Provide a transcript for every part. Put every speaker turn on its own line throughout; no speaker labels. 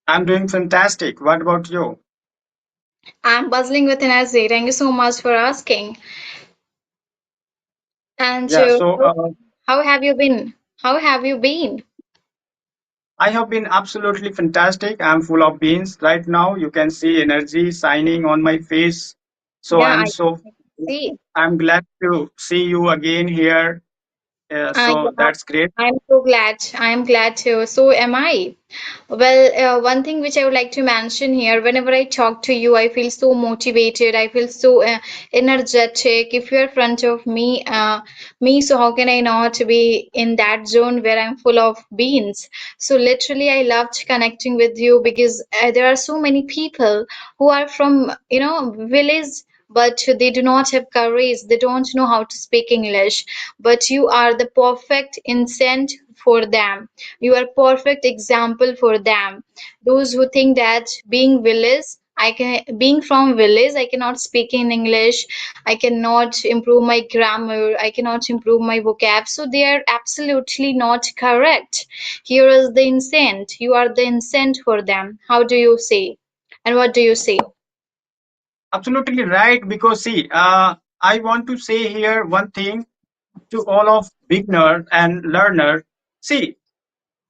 I'm doing fantastic. What about you?
I'm buzzing with energy. Thank you so much for asking. And
Yeah, so
how have you been? How have you been?
I have been absolutely fantastic. I'm full of beans right now. You can see energy shining on my face. So
Yeah,
I'm
I
so
can see.
I'm glad to see you again here. So
Yeah,
that's great.
I'm so glad. I'm glad too. So am I. Well, one thing which I would like to mention here, whenever I talk to you, I feel so motivated. I feel so energetic. If you're in front of me, so how can I not be in that zone where I'm full of beans? So literally, I loved connecting with you because there are so many people who are from, village. But they do not have courage. They don't know how to speak English. But you are the perfect incent for them. You are perfect example for them. Those who think that being from village, I cannot speak in English, I cannot improve my grammar, I cannot improve my vocab. So they are absolutely not correct. Here is the incent. You are the incent for them. How do you say? And what do you say?
Absolutely right. Because see, I want to say here one thing to all of beginner and learner. See,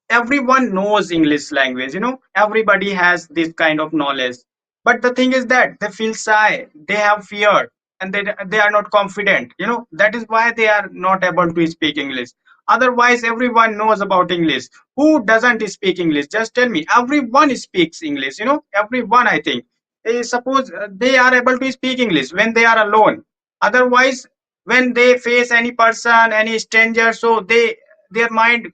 everyone knows English language, everybody has this kind of knowledge, but the thing is that they feel shy, they have fear, and they are not confident, that is why they are not able to speak English. Otherwise everyone knows about English. Who doesn't speak English? Just tell me. Everyone speaks English, everyone, I think. Suppose they are able to speak English when they are alone. Otherwise, when they face any person, any stranger, so their mind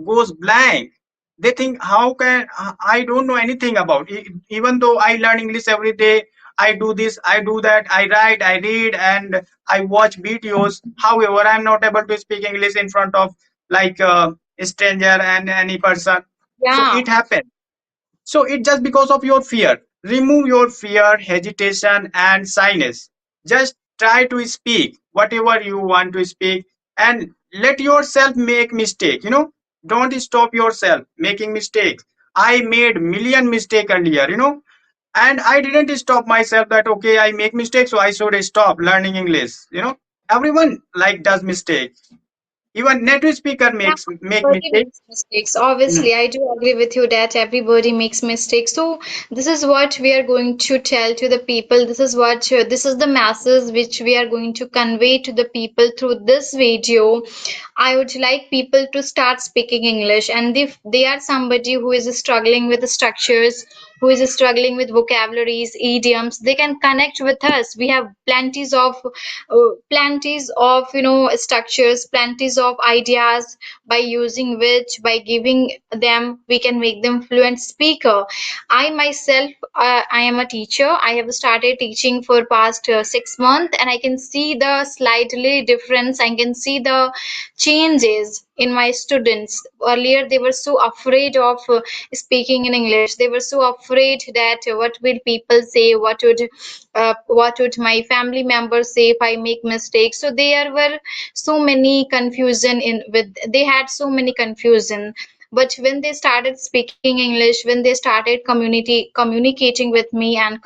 goes blank. They think, how can I don't know anything about even though I learn English every day. I do this, I do that, I write, I read, and I watch videos. However, I'm not able to speak English in front of like a stranger and any person. So
Yeah.
it happens. So it's just because of your fear. Remove your fear, hesitation, and shyness. Just try to speak whatever you want to speak, and let yourself make mistake. Don't stop yourself making mistakes. I made million mistake earlier, and I didn't stop myself that okay, I make mistakes, so I should stop learning English. Everyone like does mistake. Even native speaker
Yeah,
make
everybody
mistake.
makes mistakes. Obviously, I do agree with you that everybody makes mistakes. So, this is what we are going to tell to the people. This is the masses which we are going to convey to the people through this video. I would like people to start speaking English, and if they are somebody who is struggling with the structures, who is struggling with vocabularies, idioms, they can connect with us. We have plenties of structures, plenties of ideas by using which, by giving them, we can make them fluent speaker. I myself, I am a teacher. I have started teaching for past 6 months, and I can see the slightly difference. I can see the changes in my students. Earlier they were so afraid of speaking in English. They were so afraid that what will people say, what would my family members say if I make mistakes. So there were so many confusion in with they had so many confusion. But when they started speaking English, when they started communicating with me and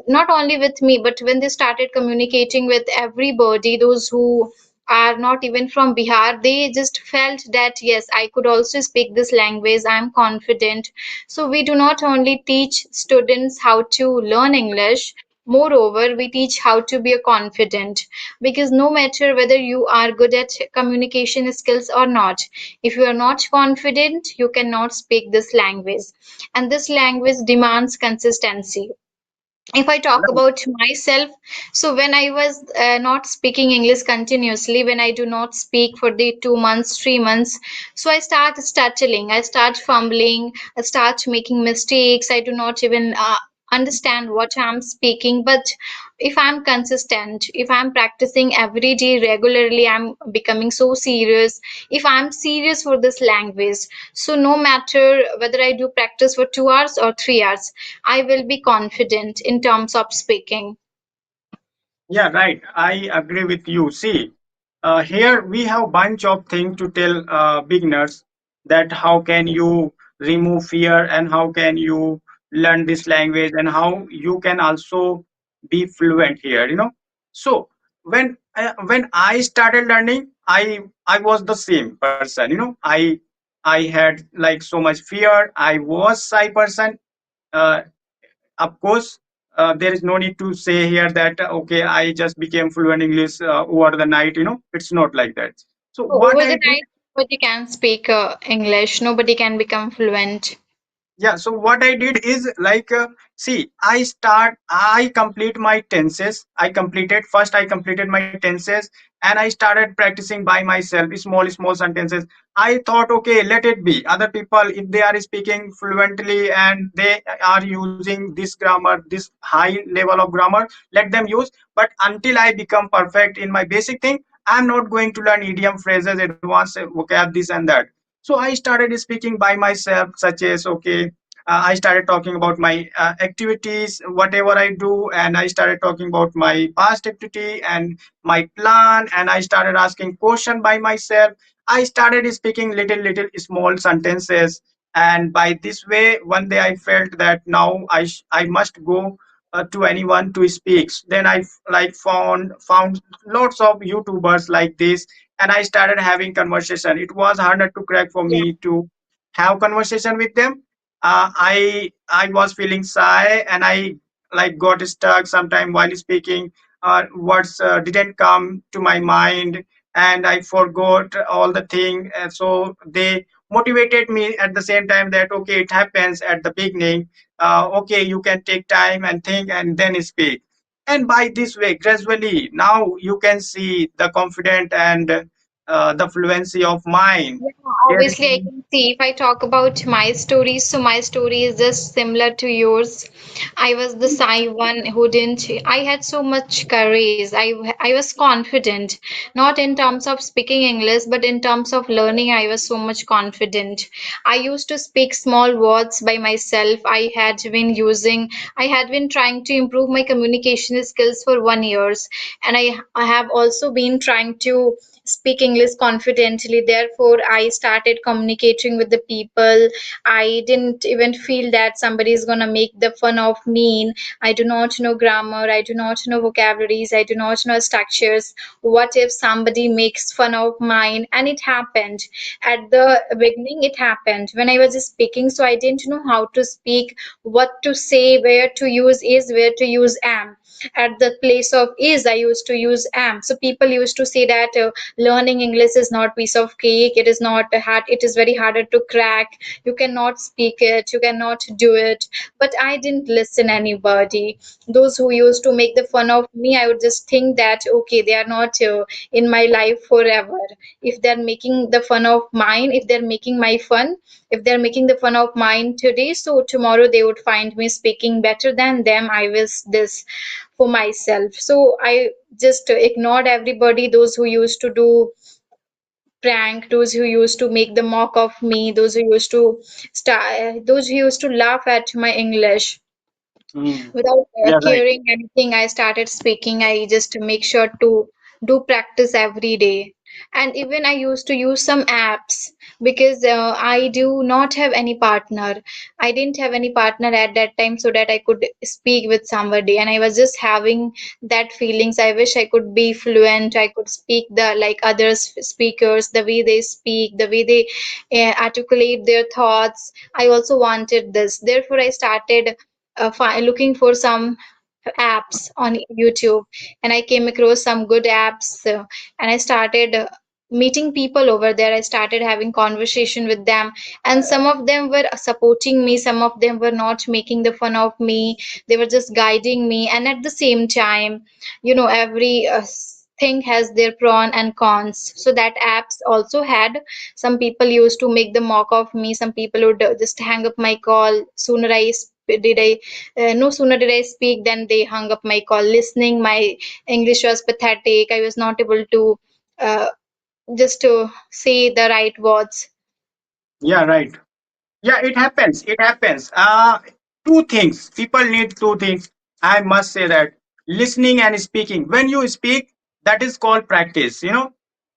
not only with me, but when they started communicating with everybody, those who are not even from Bihar, they just felt that yes, I could also speak this language. I'm confident. So we do not only teach students how to learn English, moreover, we teach how to be a confident, because no matter whether you are good at communication skills or not, if you are not confident, you cannot speak this language. And this language demands consistency. If I talk about myself, so when I was not speaking English continuously, when I do not speak for the 2 months, 3 months, so I start stuttering, I start fumbling, I start making mistakes. I do not even understand what I'm speaking. But if I'm consistent, if I'm practicing every day regularly, I'm becoming so serious. If I'm serious for this language, so no matter whether I do practice for 2 hours or 3 hours, I will be confident in terms of speaking.
Yeah, right. I agree with you. See, here we have bunch of things to tell beginners that how can you remove fear, and how can you learn this language, and how you can also be fluent here, so when I started learning, I was the same person, I had like so much fear. I was shy person. uh, of course, there is no need to say here that okay, I just became fluent English over the night. It's not like that. So
So
what
over
I
the
did,
night, nobody can speak English. Nobody can become fluent.
yeah. So what I did is like, see, I complete my tenses. I completed my tenses, and I started practicing by myself, small sentences. I thought, okay, let it be. Other people, if they are speaking fluently and they are using this grammar, this high level of grammar, let them use. But until I become perfect in my basic thing, I'm not going to learn idiom phrases, advanced vocab, this and that. So I started speaking by myself, such as okay, I started talking about my activities, whatever I do, and I started talking about my past activity and my plan, and I started asking question by myself. I started speaking little small sentences, and by this way, one day I felt that now I must go to anyone to speak. Then I like found lots of YouTubers like this, and I started having conversation. It was harder to crack for
Yeah.
me to have conversation with them. I was feeling shy, and I like got stuck sometime while speaking. Words didn't come to my mind, and I forgot all the thing. And so they motivated me at the same time that okay, it happens at the beginning. Okay, you can take time and think and then speak. And by this way, gradually, now you can see the confident and the fluency of mind.
Yeah,
There is
obviously, I can see if I talk about my story, so my story is just similar to yours. I was the shy one who didn't, I had so much courage. I was confident, not in terms of speaking English, but in terms of learning, I was so much confident. I used to speak small words by myself. I had been trying to improve my communication skills for 1 years, and I have also been trying to speak English confidently. Therefore, I started communicating with the people. I didn't even feel that somebody is gonna make the fun of me. I do not know grammar. I do not know vocabularies. I do not know structures. What if somebody makes fun of mine? And it happened. At the beginning, it happened when I was speaking. So I didn't know how to speak, what to say, where to use is, where to use am. At the place of is, I used to use am. So people used to say that learning English is not piece of cake. It is not hard. It is very harder to crack. You cannot speak it. You cannot do it. But I didn't listen anybody. Those who used to make the fun of me, I would just think that okay, they are not in my life forever. If they're making the fun of mine, if they're making my fun, if they're making the fun of mine today, so tomorrow they would find me speaking better than them. I was this for myself. So I just ignored everybody, those who used to do prank, those who used to make the mock of me, those who used to laugh at my English.
Mm.
Without
Yeah, right.
caring anything, I started speaking. I just make sure to do practice every day. And even I used to use some apps because I do not have any partner. I didn't have any partner at that time so that I could speak with somebody. And I was just having that feelings. I wish I could be fluent. I could speak the like others speakers, the way they speak, the way they articulate their thoughts. I also wanted this. Therefore, I started looking for some apps on YouTube, and I came across some good apps, and I started meeting people over there. I started having conversation with them, and some of them were supporting me, some of them were not making the fun of me. They were just guiding me, and at the same time, every thing has their pros and cons. So that apps also had some people used to make the mock of me. Some people would just hang up my call sooner did I no sooner did I speak than they hung up my call. Listening, my English was pathetic. I was not able to just to say the right words.
Yeah, right. Yeah, it happens. It happens. Two things. People need two things. I must say that listening and speaking. When you speak, that is called practice.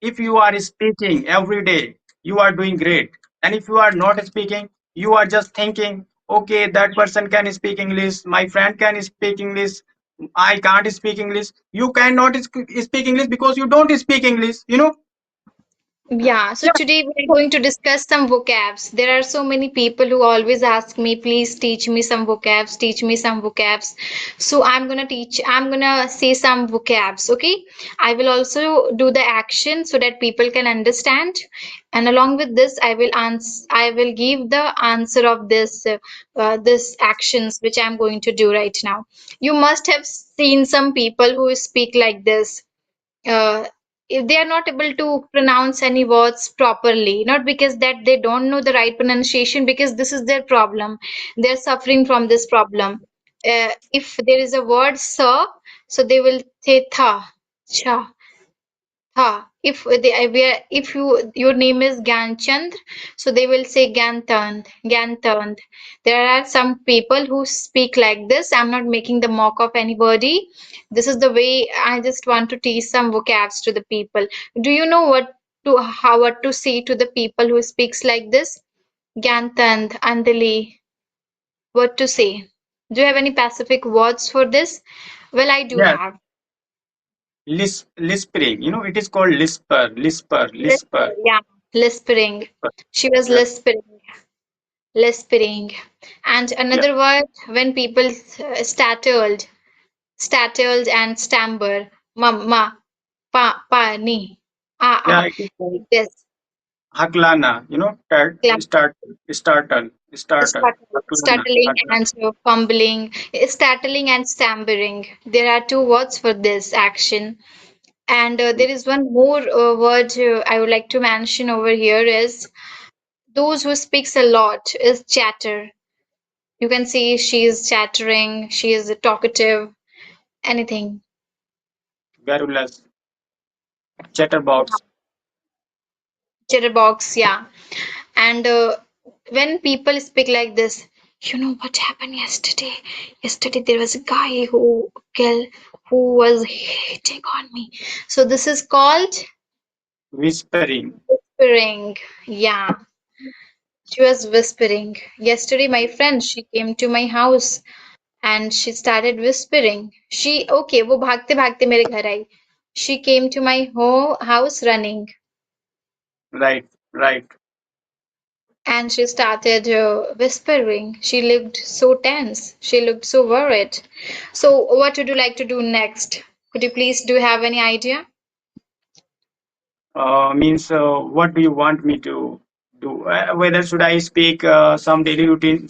If you are speaking every day, you are doing great. And if you are not speaking, You are just thinking, okay, that person can speak English, my friend can speak English, I can't speak English. You cannot speak English because you don't speak English, you know.
Yeah, so
Yeah.
today we're going to discuss some vocabs. There are so many people who always ask me, please teach me some vocabs, teach me some vocabs. So I'm gonna say some vocabs, okay? I will also do the action so that people can understand. And along with this, I will give the answer of this actions which I'm going to do right now. You must have seen some people who speak like this. If they are not able to pronounce any words properly, not because that they don't know the right pronunciation, because this is their problem. They're suffering from this problem. If there is a word sir, so they will say tha, cha, tha. If your name is Ganchand, so they will say Gantand, Gantand. There are some people who speak like this. I'm not making the mock of anybody. This is the way I just want to teach some vocabs to the people. Do you know what to say to the people who speaks like this? Gantand, Andali, what to say? Do you have any specific words for this? Well, I do
Yes,
have.
lisping, you know, it is called lisper.
Yeah, lisping. She was
Yeah,
lisping. And
yeah,
another word when people startled and stammer, mama, ni,
yeah,
ah,
it is called
like this.
haklana, you know,
Yeah,
startle, haklana,
Stuttling
haklana.
and fumbling, startling and stammering. There are two words for this action. And there is one more word I would like to mention over here is those who speaks a lot is chatter. You can see she is chattering, she is talkative, anything.
Garrulous, chatterbox.
Chatterbox, yeah. And when people speak like this, you know what happened yesterday? Yesterday there was a guy who was hitting on me. So this is called
Whispering.
whispering. Yeah, she was whispering. Yesterday, my friend, she came to my house and she started whispering. Okay, वो भागते भागते मेरे घर आई. She came to my house running
Right, right.
and she started whispering. She looked so tense. She looked so worried. So, what would you like to do next? Could you please do have any idea?
Means what do you want me to do? Whether should I speak some daily routine?